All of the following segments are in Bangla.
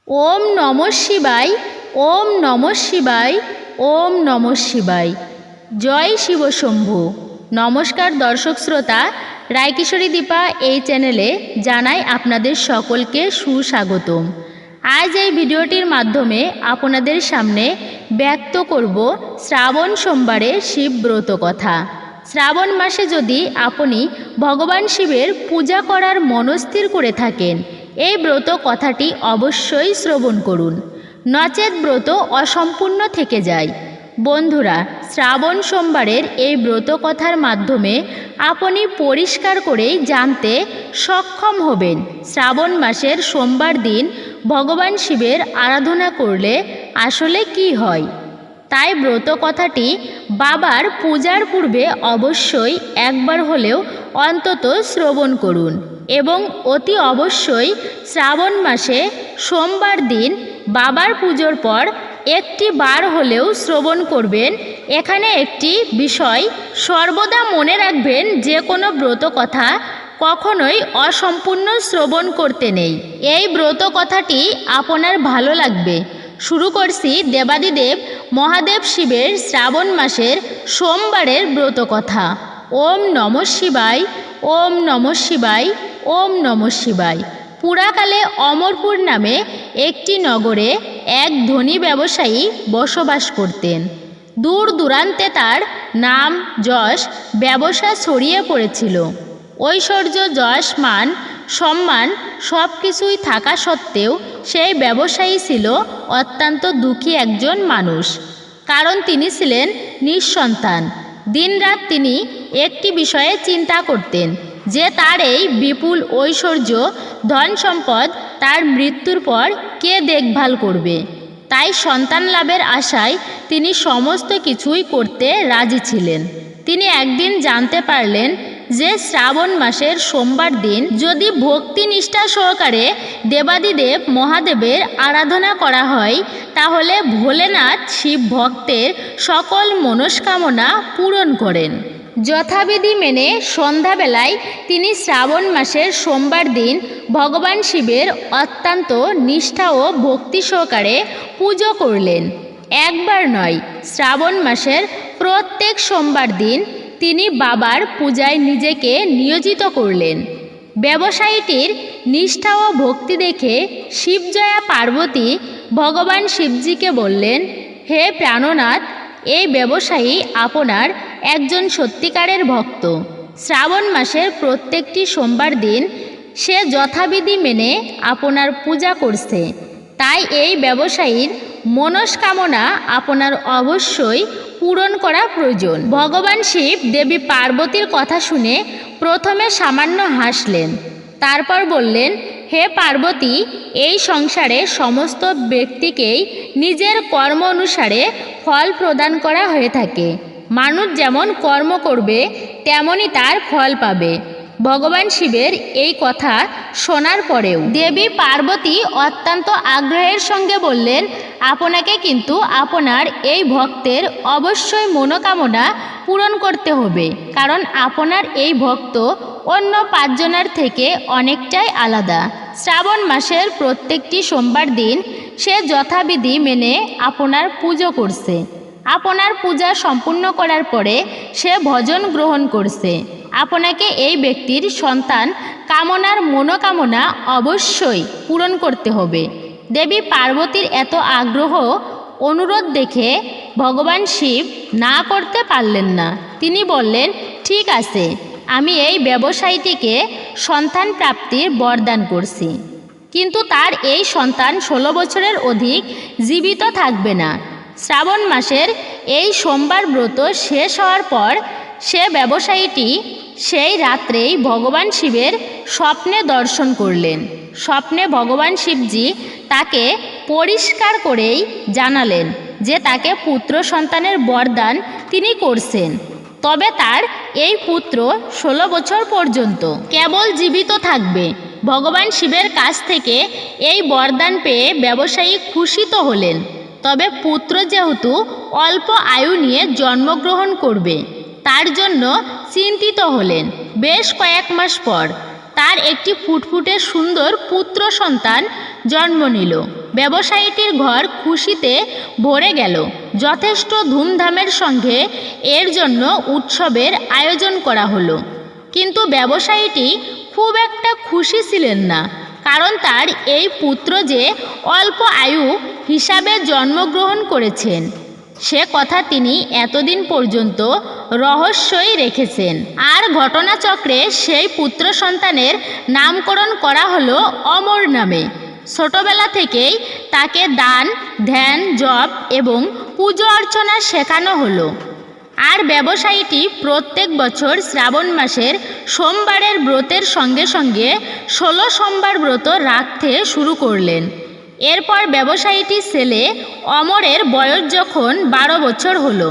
ওম নমঃ শিবায়, ওম নমঃ শিবায়, ওম নমঃ শিবায়। জয় শিব শম্ভু। নমস্কার দর্শক শ্রোতা, রায়কিশোরী দীপা এই চ্যানেলে জানাই আপনাদের সকলকে সুস্বাগতম। আজ এই ভিডিওটির মাধ্যমে আপনাদের সামনে ব্যক্ত করব শ্রাবণ সোমবারে শিব ব্রত কথা। শ্রাবণ মাসে যদি আপনি ভগবান শিবের পূজা করার মনস্থির করে থাকেন, এই ব্রত কথাটি অবশ্যই শ্রবণ করুন, নচেৎ ব্রত অসম্পূর্ণ থেকে যায়। বন্ধুরা, শ্রাবণ সোমবারের এই ব্রত কথার মাধ্যমে আপনি পরিষ্কার করেই জানতে সক্ষম হবেন শ্রাবণ মাসের সোমবার দিন ভগবান শিবের আরাধনা করলে আসলে কি হয়। তাই ব্রত কথাটি বাবার পূজার পূর্বে অবশ্যই একবার হলেও অন্তত শ্রবণ করুন এবং অতি অবশ্যই শ্রাবণ মাসে সোমবার দিন বাবার পুজোর পর একটি বার হলেও শ্রবণ করবেন। এখানে একটি বিষয় সর্বদা মনে রাখবেন, যে কোনো ব্রত কথা কখনোই অসম্পূর্ণ শ্রবণ করতে নেই। এই ব্রত কথাটি আপনার ভালো লাগবে। শুরু করছি দেবাদিদেব মহাদেব শিবের শ্রাবণ মাসের সোমবারের ব্রত কথা। ওম নমঃ শিবায়, ওম নমঃ শিবায়, ওম নমঃ শিবায়। পুরাকালে অমরপুর নামে একটি নগরে এক ধনী ব্যবসায়ী বসবাস করতেন। দূর দূরান্তে তার নাম যশ ব্যবসা ছড়িয়ে পড়েছিল। ঐশ্বর্য, যশ, মান, সম্মান সব কিছুই থাকা সত্ত্বেও সেই ব্যবসায়ী ছিল অত্যন্ত দুঃখী একজন মানুষ। কারণ তিনি ছিলেন নিঃসন্তান। দিনরাত তিনি একটি বিষয়ে চিন্তা করতেন যে তার এই বিপুল ঐশ্বর্য, ধন সম্পদ তার মৃত্যুর পর কে দেখভাল করবে। তাই সন্তান লাভের আশায় তিনি সমস্ত কিছুই করতে রাজি ছিলেন। তিনি একদিন জানতে পারলেন যে শ্রাবণ মাসের সোমবার দিন যদি ভক্তি নিষ্ঠা সহকারে দেবাদিদেব মহাদেবের আরাধনা করা হয়, তাহলে ভোলেনাথ শিব ভক্তের সকল মনস্কামনা পূরণ করেন। যথাবিধি মেনে সন্ধ্যাবেলায় তিনি শ্রাবণ মাসের সোমবার দিন ভগবান শিবের অত্যন্ত নিষ্ঠা ও ভক্তি সহকারে পুজো করলেন। একবার নয়, শ্রাবণ মাসের প্রত্যেক সোমবার দিন তিনি বাবার পূজায় নিজেকে নিয়োজিত করলেন। ব্যবসায়ীটির নিষ্ঠা ও ভক্তি দেখে শিবজয়া পার্বতী ভগবান শিবজিকে বললেন, হে প্রাণনাথ, এই ব্যবসায়ী আপনার একজন সত্যিকারের ভক্ত। শ্রাবণ মাসের প্রত্যেকটি সোমবার দিন সে যথাবিধি মেনে আপনার পূজা করছে। তাই এই ব্যবসায়ীর মনস্কামনা আপনার অবশ্যই পূরণ করা প্রয়োজন। ভগবান শিব দেবী পার্বতীর কথা শুনে প্রথমে সামান্য হাসলেন, তারপর বললেন, হে পার্বতী, এই সংসারে সমস্ত ব্যক্তিকেই নিজের কর্ম অনুসারে ফল প্রদান করা হয়ে থাকে। মানুষ যেমন কর্ম করবে তেমনই তার ফল পাবে। ভগবান শিবের এই কথা শোনার পরেও দেবী পার্বতী অত্যন্ত আগ্রহের সঙ্গে বললেন, আপনাকে কিন্তু আপনার এই ভক্তের অবশ্যই মনোকামনা পূরণ করতে হবে, কারণ আপনার এই ভক্ত অন্য 5 জনের থেকে অনেকটাই আলাদা। শ্রাবণ মাসের প্রত্যেকটি সোমবার দিন সে যথাবিধি মেনে আপনার পুজো করছে। আপনার পূজা সম্পূর্ণ করার পরে সে ভজন গ্রহণ করছে। আপনাকে এই ব্যক্তির সন্তান কামনার মনোকামনা অবশ্যই পূরণ করতে হবে। দেবী পার্বতীর এত আগ্রহ অনুরোধ দেখে ভগবান শিব না করতে পারলেন না। তিনি বললেন, ঠিক আছে, আমি এই ব্যবসায়ীটিকে সন্তান প্রাপ্তির বরদান করছি, কিন্তু তার এই সন্তান 16 বছরের অধিক জীবিত থাকবে না। শ্রাবণ মাসের এই সোমবার ব্রত শেষ হওয়ার পর সে ব্যবসায়ীটি সেই রাত্রেই ভগবান শিবের স্বপ্নে দর্শন করলেন। স্বপ্নে ভগবান শিবজি তাকে পরিষ্কার করেই জানালেন যে তাকে পুত্র সন্তানের বরদান তিনি করছেন, তবে তার এই পুত্র 16 বছর পর্যন্ত কেবল জীবিত থাকবে। ভগবান শিবের কাছ থেকে এই বরদান পেয়ে ব্যবসায়ী খুশি তো হলেন, তবে পুত্র যেহেতু অল্প আয়ু নিয়ে জন্মগ্রহণ করবে তার জন্য চিন্তিত হলেন। বেশ কয়েক মাস পর তার একটি ফুটফুটে সুন্দর পুত্র সন্তান জন্ম নিল। ব্যবসায়ীটির ঘর খুশিতে ভরে গেল। যথেষ্ট ধুমধামের সঙ্গে এর জন্য উৎসবের আয়োজন করা হলো। কিন্তু ব্যবসায়ীটি খুব একটা খুশি ছিলেন না, কারণ তার এই পুত্র যে অল্প আয়ু হিসাবে জন্মগ্রহণ করেছেন সে কথা তিনি এতদিন পর্যন্ত রহস্যই রেখেছেন। আর ঘটনাচক্রে সেই পুত্র সন্তানের নামকরণ করা হলো অমর নামে। ছোটবেলা থেকেই তাকে দান, ধ্যান, জপ এবং পুজো অর্চনা শেখানো হলো। আর ব্যবসায়ীটি প্রত্যেক বছর শ্রাবণ মাসের সোমবারের ব্রতের সঙ্গে সঙ্গে 16 সোমবার ব্রত রাখতে শুরু করলেন। এরপর ব্যবসায়ীটির ছেলে অমরের বয়স যখন 12 বছর হলো,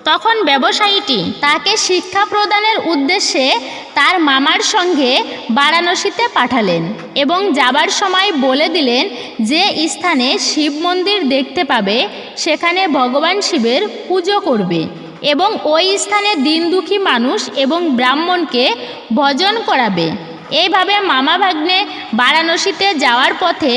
তখন ব্যবসায়ীটি তাকে শিক্ষা প্রদানের উদ্দেশ্যে তার মামার সঙ্গে বারাণসীতে পাঠালেন এবং যাবার সময় বলে দিলেন যে স্থানে শিব মন্দির দেখতে পাবে সেখানে ভগবান শিবের পুজো করবে এবং ওই স্থানে দিন দুঃখী মানুষ এবং ব্রাহ্মণকে ভজন করাবে। এইভাবে মামা ভাগ্নে বারাণসীতে যাওয়ার পথে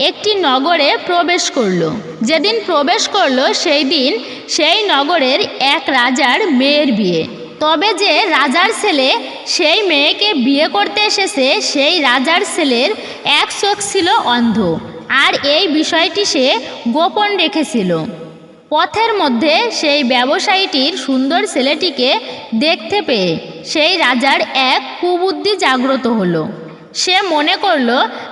একটি নগরে প্রবেশ করল। যেদিন প্রবেশ করল সেই দিন সেই নগরের এক রাজার মেয়ের বিয়ে। তবে যে রাজার ছেলে সেই মেয়েকে বিয়ে করতে এসেছে সেই রাজার ছেলের এক চোখ ছিল অন্ধ, আর এই বিষয়টি সে গোপন রেখেছিল। পথের মধ্যে সেই ব্যবসায়ীটির সুন্দর ছেলেটিকে দেখতে পেয়ে সেই রাজার এক কুবুদ্ধি জাগ্রত হলো। সে মনে করল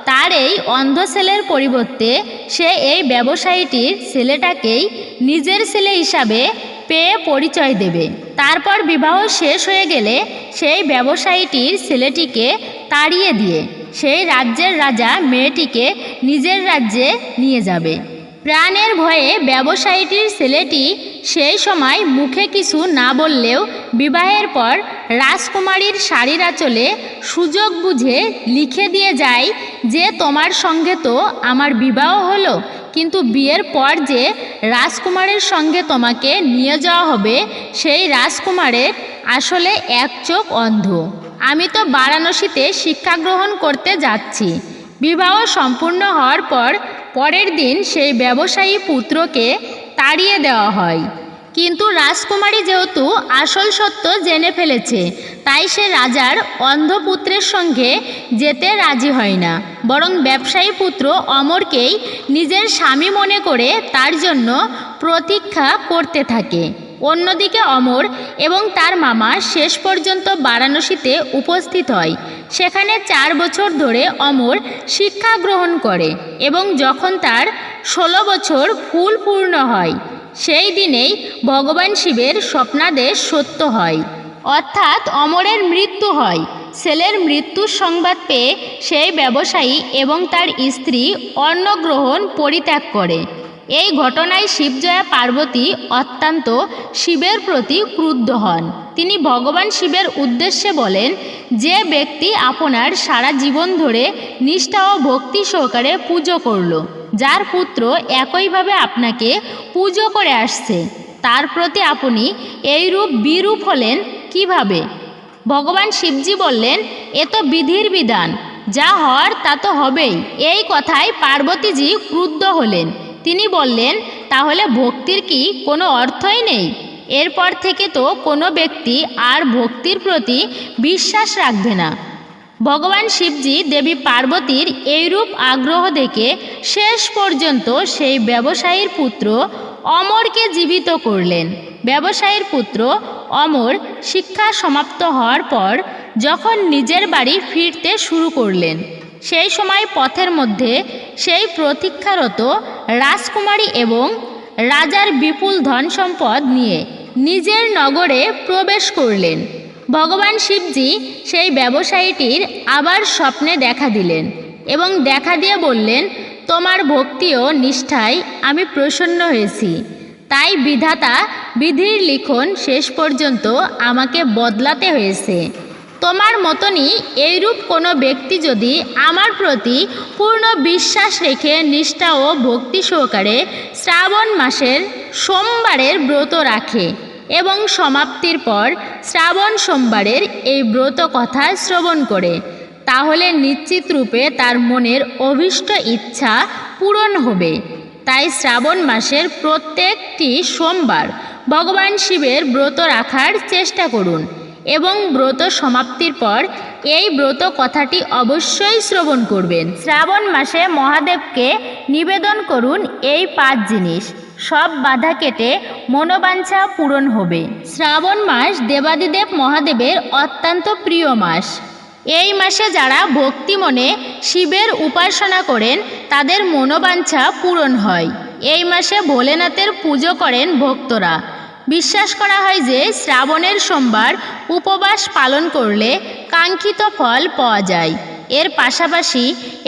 তার এই অন্ধ ছেলের পরিবর্তে সে এই ব্যবসায়ীটির ছেলেটাকেই নিজের ছেলে হিসাবে পেয়ে পরিচয় দেবে। তারপর বিবাহ শেষ হয়ে গেলে সেই ব্যবসায়ীটির ছেলেটিকে তাড়িয়ে দিয়ে সেই রাজ্যের রাজা মেয়েটিকে নিজের রাজ্যে নিয়ে যাবে। প্রাণের ভয়ে ব্যবসায়ীটির ছেলেটি সেই সময় মুখে কিছু না বললেও বিবাহের পর রাজকুমারীর শাড়ির আঁচলে সুযোগ বুঝে লিখে দিয়ে যায় যে তোমার সঙ্গে তো আমার বিবাহ হলো, কিন্তু বিয়ের পর যে রাজকুমারের সঙ্গে তোমাকে নিয়ে যাওয়া হবে সেই রাজকুমারের আসলে এক চোখ অন্ধ। আমি তো বারাণসীতে শিক্ষা গ্রহণ করতে যাচ্ছি। বিবাহ সম্পূর্ণ হওয়ার পরের দিন সেই ব্যবসায়ী পুত্রকে তাড়িয়ে দেওয়া হয়। কিন্তু রাজকুমারী যেহেতু আসল সত্য জেনে ফেলেছে, তাই সে রাজার অন্ধপুত্রের সঙ্গে যেতে রাজি হয় না, বরং ব্যবসায়ী পুত্র অমরকেই নিজের স্বামী মনে করে তার জন্য প্রতীক্ষা করতে থাকে। অন্যদিকে অমর এবং তার মামা শেষ পর্যন্ত বারাণসীতে উপস্থিত হয়। সেখানে 4 বছর ধরে অমর শিক্ষা গ্রহণ করে এবং যখন তার 16 বছর ফুল পূর্ণ হয় সেই দিনেই ভগবান শিবের স্বপ্নাদেশ সত্য হয়, অর্থাৎ অমরের মৃত্যু হয়। ছেলের মৃত্যুর সংবাদ পেয়ে সেই ব্যবসায়ী এবং তার স্ত্রী অন্নগ্রহণ পরিত্যাগ করে। এই ঘটনায় শিবজয়া পার্বতী অত্যন্ত শিবের প্রতি ক্রুদ্ধ হন। তিনি ভগবান শিবের উদ্দেশ্যে বলেন, যে ব্যক্তি আপনার সারা জীবন ধরে নিষ্ঠা ও ভক্তি সহকারে পুজো করল, যার পুত্র একইভাবে আপনাকে পুজো করে আসছে, তার প্রতি আপনি এইরূপ বিরূপ হলেন কিভাবে? ভগবান শিবজি বললেন, এ তো বিধির বিধান, যা হওয়ার তা তো হবেই। এই কথায় পার্বতীজি ক্রুদ্ধ হলেন। তিনি বললেন, তাহলে ভক্তির কি কোনো অর্থই নেই? এরপর থেকে তো কোনো ব্যক্তি আর ভক্তির প্রতি বিশ্বাস রাখবে না। ভগবান শিবজি দেবী পার্বতীর এইরূপ আগ্রহ দেখে শেষ পর্যন্ত সেই ব্যবসায়ীর পুত্র অমরকে জীবিত করলেন। ব্যবসায়ীর পুত্র অমর শিক্ষা সমাপ্ত হওয়ার পর যখন নিজের বাড়ি ফিরতে শুরু করলেন, সেই সময় পথের মধ্যে সেই প্রতীক্ষারত রাজকুমারী এবং রাজার বিপুল ধন সম্পদ নিয়ে নিজের নগরে প্রবেশ করলেন। ভগবান শিবজি সেই ব্যবসায়ীটির আবার স্বপ্নে দেখা দিলেন এবং দেখা দিয়ে বললেন, তোমার ভক্তি ও নিষ্ঠায় আমি প্রসন্ন হয়েছি, তাই বিধাতা বিধির লিখন শেষ পর্যন্ত আমাকে বদলাতে হয়েছে। তোমার মতনই এইরূপ কোনো ব্যক্তি যদি আমার প্রতি পূর্ণ বিশ্বাস রেখে নিষ্ঠা ও ভক্তি সহকারে শ্রাবণ মাসের সোমবারের ব্রত রাখে এবং সমাপ্তির পর শ্রাবণ সোমবারের এই ব্রত কথা শ্রবণ করে, তাহলে নিশ্চিত রূপে তার মনের অভীষ্ট ইচ্ছা পূরণ হবে। তাই শ্রাবণ মাসের প্রত্যেকটি সোমবার ভগবান শিবের ব্রত রাখার চেষ্টা করুন এবং ব্রত সমাপ্তির পর এই ব্রত কথাটি অবশ্যই শ্রবণ করবেন। শ্রাবণ মাসে মহাদেবকে নিবেদন করুন এই 5 জিনিস, সব বাধা কেটে মনোবাঞ্ছা পূরণ হবে। শ্রাবণ মাস দেবাদিদেব মহাদেবের অত্যন্ত প্রিয় মাস। এই মাসে যারা ভক্তি মনে শিবের উপাসনা করেন তাদের মনোবাঞ্ছা পূরণ হয়। এই মাসে ভোলেনাথের পুজো করেন ভক্তরা। বিশ্বাস করা হয় যে শ্রাবণের সোমবার উপবাস পালন করলে কাঙ্ক্ষিত ফল পাওয়া যায়। এর পাশাপাশি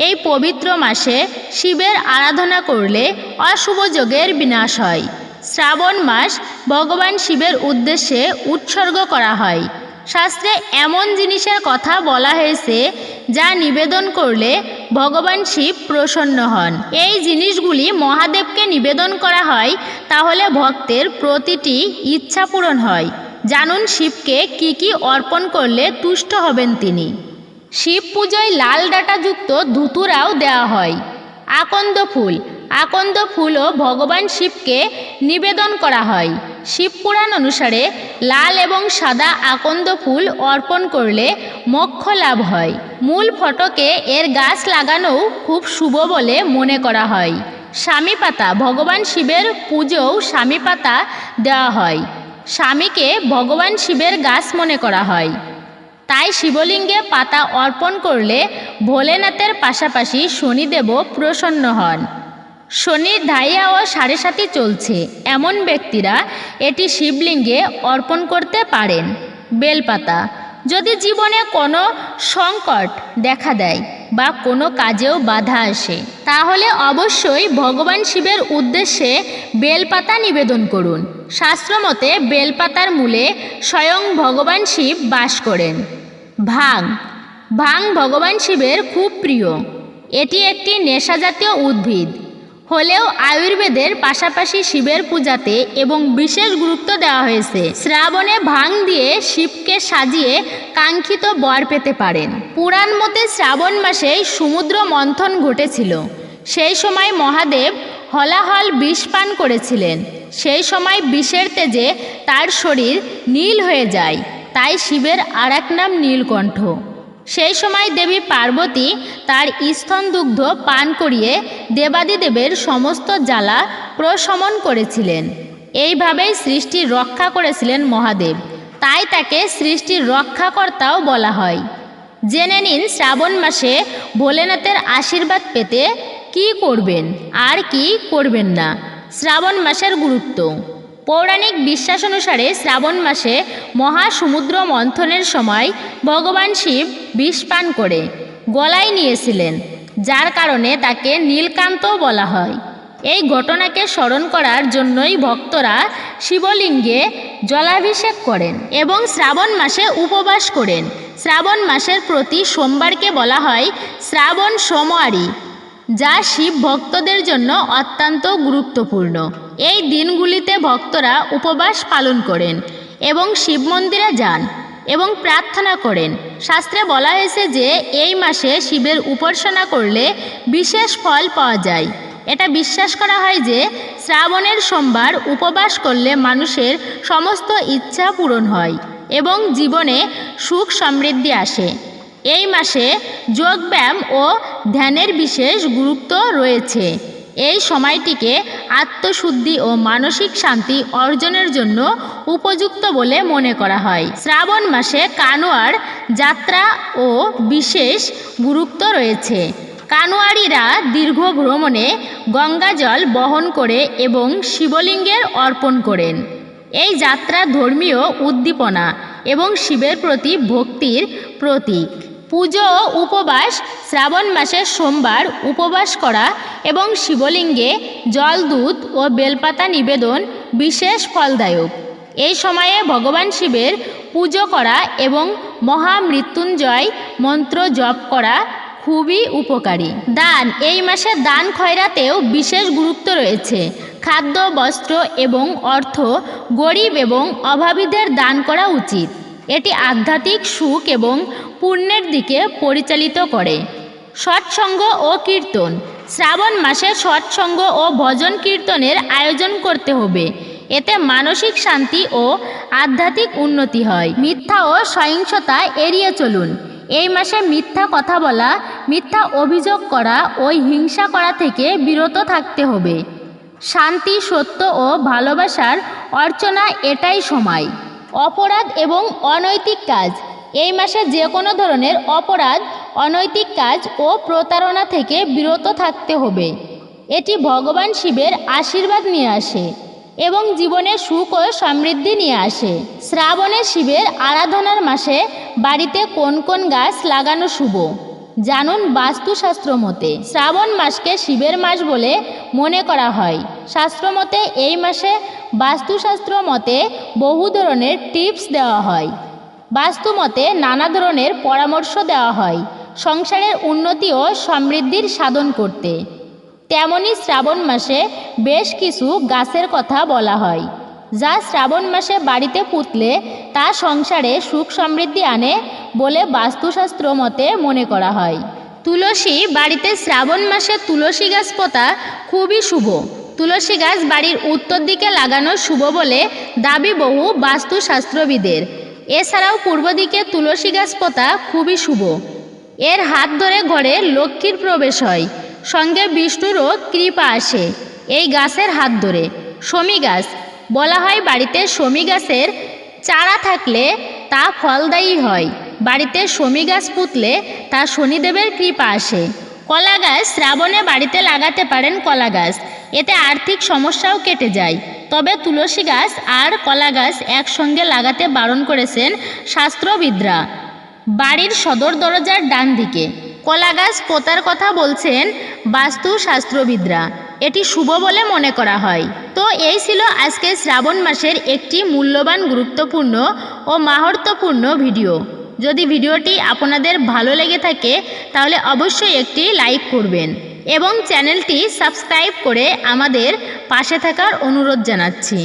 এই পবিত্র মাসে শিবের আরাধনা করলে অশুভ যোগের বিনাশ হয়। শ্রাবণ মাস ভগবান শিবের উদ্দেশ্যে উৎসর্গ করা হয়। শাস্ত্রে এমন জিনিসের কথা বলা হয়েছে যা নিবেদন করলে ভগবান শিব প্রসন্ন হন। এই জিনিসগুলি মহাদেবকে নিবেদন করা হয়, তাহলে ভক্তের প্রতিটি ইচ্ছা পূরণ হয়। জানুন শিবকে কি কি অর্পণ করলে তুষ্ট হবেন তিনি। শিব পুজোয় লাল ডাঁটাযুক্ত ধুতুরাও দেওয়া হয়। আকন্দ ফুল, আকন্দ ফুলও ভগবান শিবকে নিবেদন করা হয়। শিবপুরাণ অনুসারে লাল এবং সাদা আকন্দ ফুল অর্পণ করলে মোক্ষ লাভ হয়। মূল ফটকে এর গাছ লাগানোও খুব শুভ বলে মনে করা হয়। স্বামী পাতা, ভগবান শিবের পুজোও স্বামী পাতা দেওয়া হয়। স্বামীকে ভগবান শিবের গাছ মনে করা হয়, তাই শিবলিঙ্গে পাতা অর্পণ করলে ভোলেনাথের পাশাপাশি শনিদেবও প্রসন্ন হন। শনির ধাইয়া ও সাড়ে সাথী চলছে এমন ব্যক্তিরা এটি শিবলিঙ্গে অর্পণ করতে পারেন। বেলপাতা, যদি জীবনে কোনো সংকট দেখা দেয় বা কোনো কাজেও বাধা আসে, তাহলে অবশ্যই ভগবান শিবের উদ্দেশ্যে বেলপাতা নিবেদন করুন। শাস্ত্রমতে বেলপাতার মূলে স্বয়ং ভগবান শিব বাস করেন। ভাং, ভাং ভগবান শিবের খুব প্রিয়। এটি একটি নেশাজাতীয় উদ্ভিদ হলেও আয়ুর্বেদের পাশাপাশি শিবের পূজাতে এবং বিশেষ গুরুত্ব দেওয়া হয়েছে। শ্রাবণে ভাং দিয়ে শিবকে সাজিয়ে কাঙ্ক্ষিত বর পেতে পারেন। পুরাণ মতে শ্রাবণ মাসেই সমুদ্র মন্থন ঘটেছিল। সেই সময় মহাদেব হলাহল বিষ পান করেছিলেন। সেই সময় বিষের তেজে তার শরীর নীল হয়ে যায়, তাই শিবের আর এক নাম নীলকণ্ঠ। সেই সময় দেবী পার্বতী তার স্তন দুগ্ধ পান করিয়ে দেবাদিদেবের সমস্ত জ্বালা প্রশমন করেছিলেন। এইভাবেই সৃষ্টির রক্ষা করেছিলেন মহাদেব, তাই তাকে সৃষ্টির রক্ষাকর্তাও বলা হয়। জেনে নিন শ্রাবণ মাসে ভোলেনাথের আশীর্বাদ পেতে কি করবেন আর কি করবেন না। শ্রাবণ মাসের গুরুত্ব। পৌরাণিক বিশ্বাস অনুসারে শ্রাবণ মাসে মহাসমুদ্র মন্থনের সময় ভগবান শিব বিষ পান করে গলায় নিয়েছিলেন, যার কারণে তাকে নীলকান্তও বলা হয়। এই ঘটনাকে স্মরণ করার জন্যই ভক্তরা শিবলিঙ্গে জলাভিষেক করেন এবং শ্রাবণ মাসে উপবাস করেন। শ্রাবণ মাসের প্রতি সোমবারকে বলা হয় শ্রাবণ সোমবারী, যা শিব ভক্তদের জন্য অত্যন্ত গুরুত্বপূর্ণ। এই দিনগুলিতে ভক্তরা উপবাস পালন করেন এবং শিব মন্দিরে যান এবং প্রার্থনা করেন। শাস্ত্রে বলা হয়েছে যে এই মাসে শিবের উপাসনা করলে বিশেষ ফল পাওয়া যায়। এটা বিশ্বাস করা হয় যে শ্রাবণের সোমবার উপবাস করলে মানুষের সমস্ত ইচ্ছা পূরণ হয় এবং জীবনে সুখ সমৃদ্ধি আসে। এই মাসে যোগব্যায়াম ও ধ্যানের বিশেষ গুরুত্ব রয়েছে। এই সময়টিকে আত্মশুদ্ধি ও মানসিক শান্তি অর্জনের জন্য উপযুক্ত বলে মনে করা হয়। শ্রাবণ মাসে কানওয়ার যাত্রা ও বিশেষ গুরুত্ব রয়েছে। কানওয়ারিরা দীর্ঘ ভ্রমণে গঙ্গা জল বহন করে এবং শিবলিঙ্গের অর্পণ করেন। এই যাত্রা ধর্মীয় উদ্দীপনা এবং শিবের প্রতি ভক্তির প্রতীক। পুজো ও উপবাস। শ্রাবণ মাসের সোমবার উপবাস করা এবং শিবলিঙ্গে জল, দুধ ও বেলপাতা নিবেদন বিশেষ ফলদায়ক। এই সময়ে ভগবান শিবের পুজো করা এবং মহামৃত্যুঞ্জয় মন্ত্র জপ করা খুবই উপকারী। দান। এই মাসে দান খয়রাতেও বিশেষ গুরুত্ব রয়েছে। খাদ্য, বস্ত্র এবং অর্থ গরিব এবং অভাবীদের দান করা উচিত। এটি আধ্যাত্মিক সুখ এবং পুণ্যের দিকে পরিচালিত করে। সৎসঙ্গ ও কীর্তন। শ্রাবণ মাসে সৎসঙ্গ ও ভজন কীর্তনের আয়োজন করতে হবে। এতে মানসিক শান্তি ও আধ্যাত্মিক উন্নতি হয়। মিথ্যা ও সহিংসতা এড়িয়ে চলুন। এই মাসে মিথ্যা কথা বলা, মিথ্যা অভিযোগ করা ও হিংসা করা থেকে বিরত থাকতে হবে। শান্তি, সত্য ও ভালোবাসার অর্চনা এটাই সময়। অপরাধ এবং অনৈতিক কাজ। এই মাসে যে কোনো ধরনের অপরাধ, অনৈতিক কাজ ও প্রতারণা থেকে বিরত থাকতে হবে। এটি ভগবান শিবের আশীর্বাদ নিয়ে আসে এবং জীবনে সুখ ও সমৃদ্ধি নিয়ে আসে। শ্রাবণে শিবের আরাধনার মাসে বাড়িতে কোন কোন গাছ লাগানো শুভ জানুন বাস্তুশাস্ত্র মতে। শ্রাবণ মাসকে শিবের মাস বলে মনে করা হয়। শাস্ত্রমতে এই মাসে বাস্তুশাস্ত্র মতে বহু ধরনের টিপস দেওয়া হয়। বাস্তু মতে নানা ধরনের পরামর্শ দেওয়া হয় সংসারের উন্নতি ও সমৃদ্ধির সাধন করতে। তেমনি শ্রাবণ মাসে বেশ কিছু গাছের কথা বলা হয়, যা শ্রাবণ মাসে বাড়িতে পুঁতলে তা সংসারে সুখ সমৃদ্ধি আনে বলে বাস্তুশাস্ত্র মতে মনে করা হয়। তুলসী। বাড়িতে শ্রাবণ মাসে তুলসী গাছ পোতা খুবই শুভ। তুলসী গাছ বাড়ির উত্তর দিকে লাগানো শুভ বলে দাবি বহু বাস্তুশাস্ত্রবিদের। এছাড়াও পূর্ব দিকে তুলসী গাছ পোতা খুবই শুভ। এর হাত ধরে ঘরে লক্ষ্মীর প্রবেশ হয়, সঙ্গে বিষ্ণুরও কৃপা আসে এই গাছের হাত ধরে। শমী গাছ। বলা হয় বাড়িতে শমী গাছের চারা থাকলে তা ফলদায়ী হয়। বাড়িতে শমী গাছ পুঁতলে তা শনিদেবের কৃপা আসে। কলা গাছ। শ্রাবণে বাড়িতে লাগাতে পারেন কলা গাছ, এতে আর্থিক সমস্যাও কেটে যায়। তবে তুলসী গাছ আর কলা গাছ একসঙ্গে লাগাতে বারণ করেছেন শাস্ত্রবিদরা। বাড়ির সদর দরজার ডান দিকে কলা গাছ পোতার কথা বলছেন বাস্তুশাস্ত্রবিদরা। এটি শুভ বলে মনে করা হয়। তো এই ছিল আজকে শ্রাবণ মাসের একটি মূল্যবান, গুরুত্বপূর্ণ ও মাহাত্ম্যপূর্ণ ভিডিও। যদি ভিডিওটি আপনাদের ভালো লেগে থাকে তাহলে অবশ্যই একটি লাইক করবেন এবং চ্যানেলটি সাবস্ক্রাইব করে আমাদের পাশে থাকার অনুরোধ জানাচ্ছি।